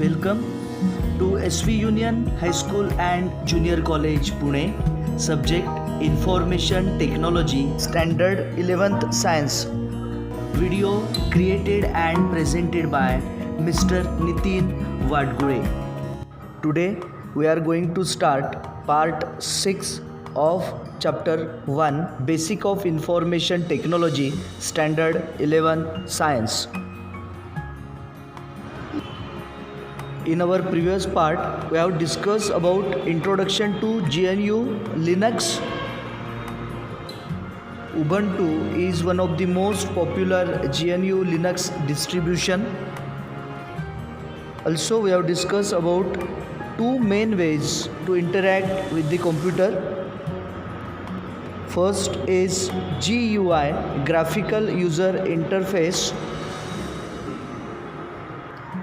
Welcome to SV Union High School and Junior College Pune. Subject Information Technology, Standard 11th Science. Video created and presented by Mr. Nitin Vadgure. Today we are going to start part 6 of chapter 1, Basic of Information Technology, Standard 11 Science. In our previous part, we have discussed about introduction to GNU Linux. Ubuntu is one of the most popular GNU Linux distribution. Also, we have discussed about two main ways to interact with the computer. First is GUI, Graphical User Interface,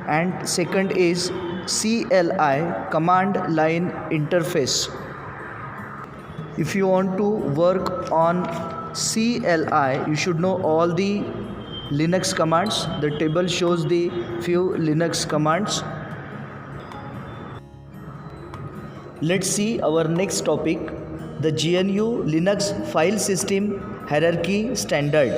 and second is CLI, Command Line Interface. If you want to work on CLI, you should know all the Linux commands. The table shows the few Linux commands. Let's see our next topic, the GNU Linux File System Hierarchy Standard.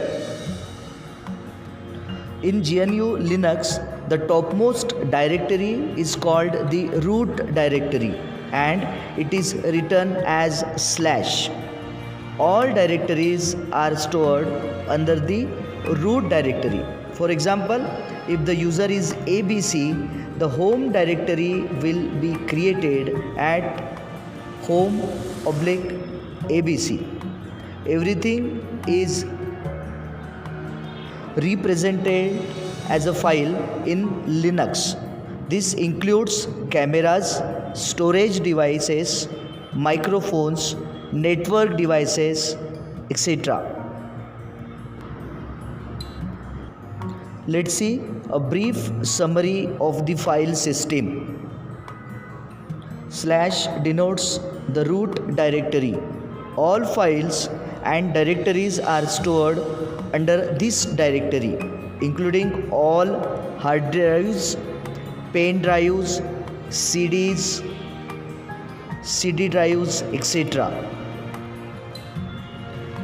In GNU Linux, the topmost directory is called the root directory and it is written as /. All directories are stored under the root directory. For example, if the user is ABC, the home directory will be created at home/ABC. Everything is represented as a file in Linux. This includes cameras, storage devices, microphones, network devices, etc. Let's see a brief summary of the file system. / denotes the root directory. All files and directories are stored under this directory, including all hard drives, pen drives, CDs, CD drives, etc.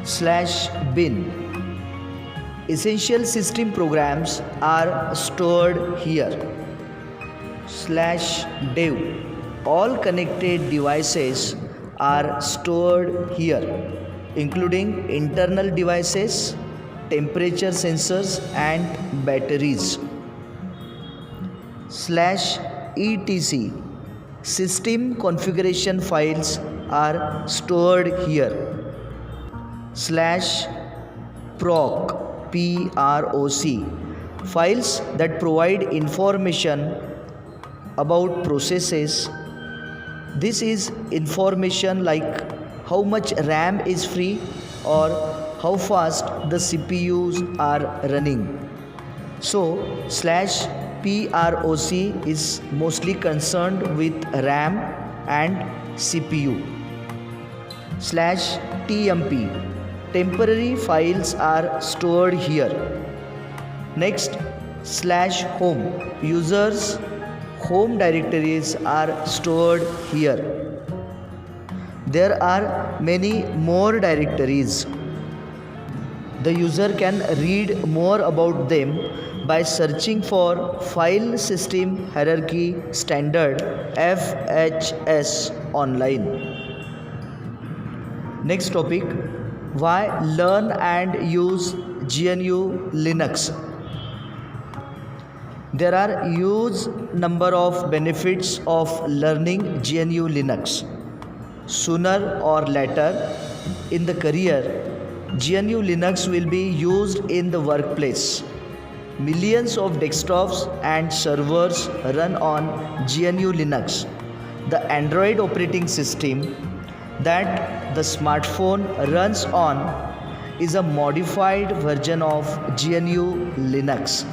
/bin. Essential system programs are stored here. /dev. All connected devices are stored here, including internal devices, temperature sensors and batteries. /etc. System configuration files are stored here. /proc. Files that provide information about processes. This is information like how much RAM is free or how fast the CPUs are running. So /proc is mostly concerned with RAM and CPU. /tmp. Temporary files are stored here. Next, /home. Users' home directories are stored here. There are many more directories. The user can read more about them by searching for File System Hierarchy Standard FHS online. Next topic, why learn and use GNU Linux. There are huge number of benefits of learning GNU Linux. Sooner or later in the career, GNU Linux will be used in the workplace. Millions of desktops and servers run on GNU Linux, the Android operating system that the smartphone runs on is a modified version of GNU Linux.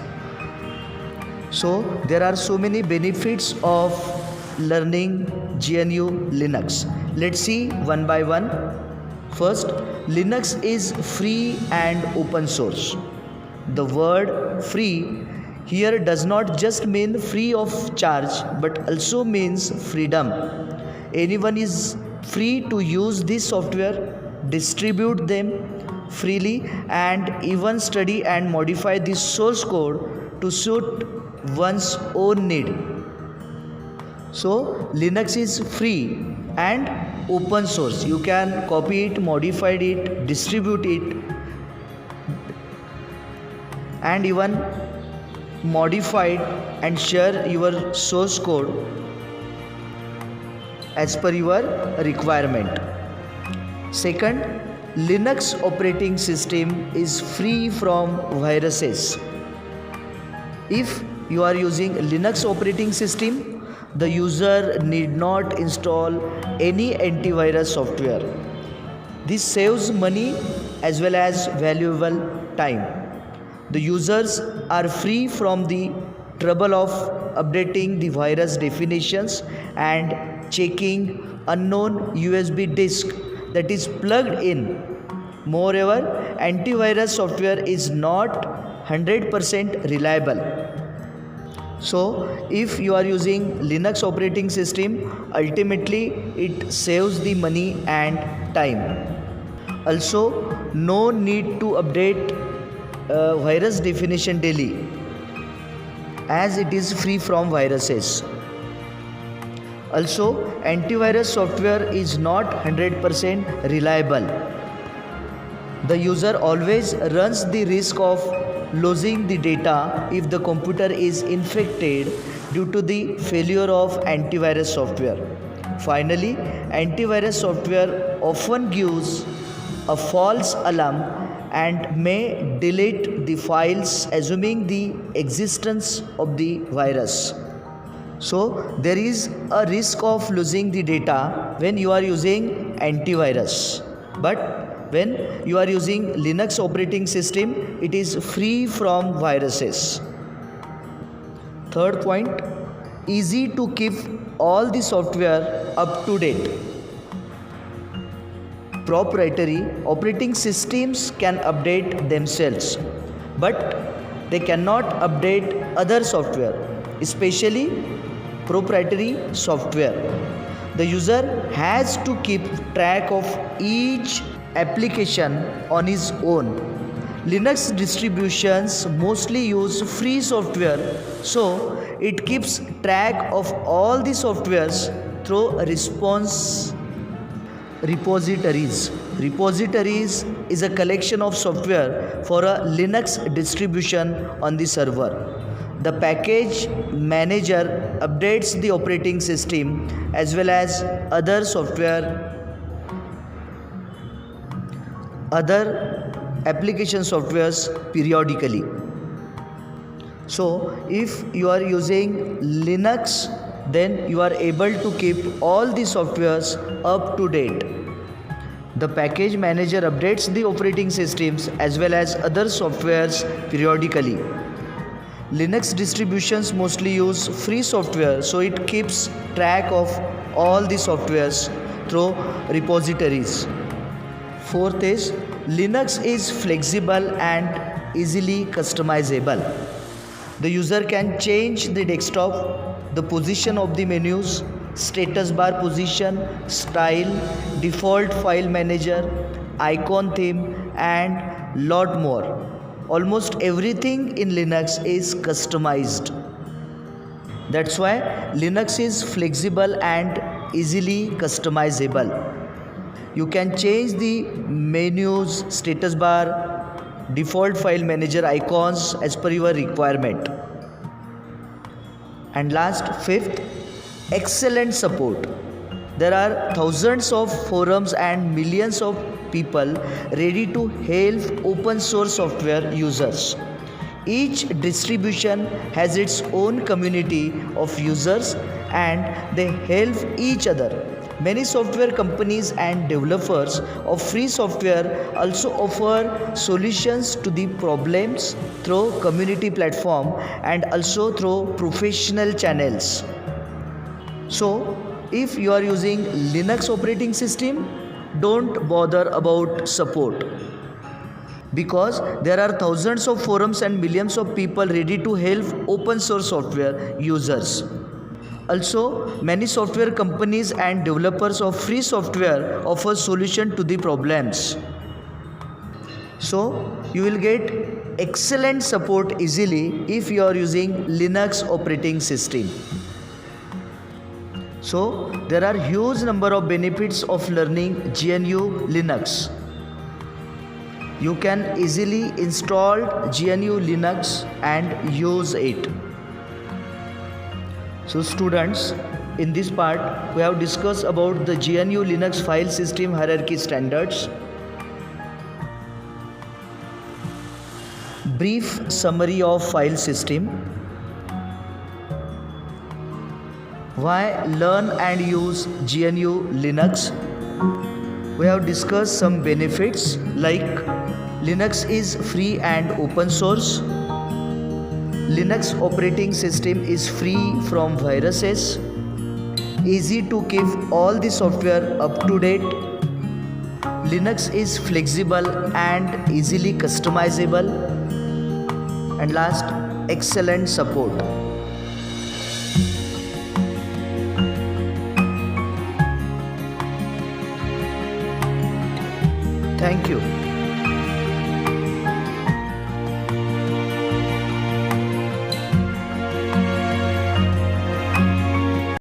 So there are so many benefits of learning GNU Linux. Let's see one by one. First, Linux is free and open source. The word free here does not just mean free of charge but also means freedom. Anyone is free to use this software, distribute them freely, and even study and modify the source code to suit one's own need. So Linux is free and open source. You can copy it, modify it, distribute it, and even modify it and share your source code as per your requirement. Second, Linux operating system is free from viruses. If you are using Linux operating system, the user need not install any antivirus software. This saves money as well as valuable time. The users are free from the trouble of updating the virus definitions and checking unknown USB disk that is plugged in. Moreover, antivirus software is not 100% reliable. So if you are using Linux operating system, ultimately it saves the money and time. Also, no need to update virus definition daily as it is free from viruses. Also, antivirus software is not 100% reliable. The user always runs the risk of losing the data if the computer is infected due to the failure of antivirus software. Finally, antivirus software often gives a false alarm and may delete the files assuming the existence of the virus. So there is a risk of losing the data when you are using antivirus. But when you are using Linux operating system, it is free from viruses. Third point, easy to keep all the software up to date. Proprietary operating systems can update themselves, but they cannot update other software, especially proprietary software. The user has to keep track of each application on his own. Linux distributions mostly use free software, so it keeps track of all the softwares through repositories. Repositories is a collection of software for a Linux distribution on the server. The package manager updates the operating system as well as other application softwares periodically. So if you are using Linux, then you are able to keep all the softwares up to date. The package manager updates the operating systems as well as other softwares periodically. Linux distributions mostly use free software, so it keeps track of all the softwares through repositories. Fourth is, Linux is flexible and easily customizable. The user can change the desktop, the position of the menus, status bar position, style, default file manager, icon theme, and lot more. Almost everything in Linux is customized. That's why Linux is flexible and easily customizable. You can change the menus, status bar, default file manager icons as per your requirement. And last, fifth, excellent support. There are thousands of forums and millions of people ready to help open source software users. Each distribution has its own community of users and they help each other. Many software companies and developers of free software also offer solutions to the problems through community platform and also through professional channels. So, if you are using Linux operating system, don't bother about support. because there are thousands of forums and millions of people ready to help open source software users. Also, many software companies and developers of free software offer solution to the problems. So, you will get excellent support easily if you are using Linux operating system. So, there are huge number of benefits of learning GNU Linux. You can easily install GNU Linux and use it. So students, in this part we have discussed about the GNU Linux file system hierarchy standards. Brief summary of file system. Why learn and use GNU Linux? We have discussed some benefits like Linux is free and open source. Linux operating system is free from viruses. Easy to keep all the software up to date. Linux is flexible and easily customizable. And last, excellent support. Thank you.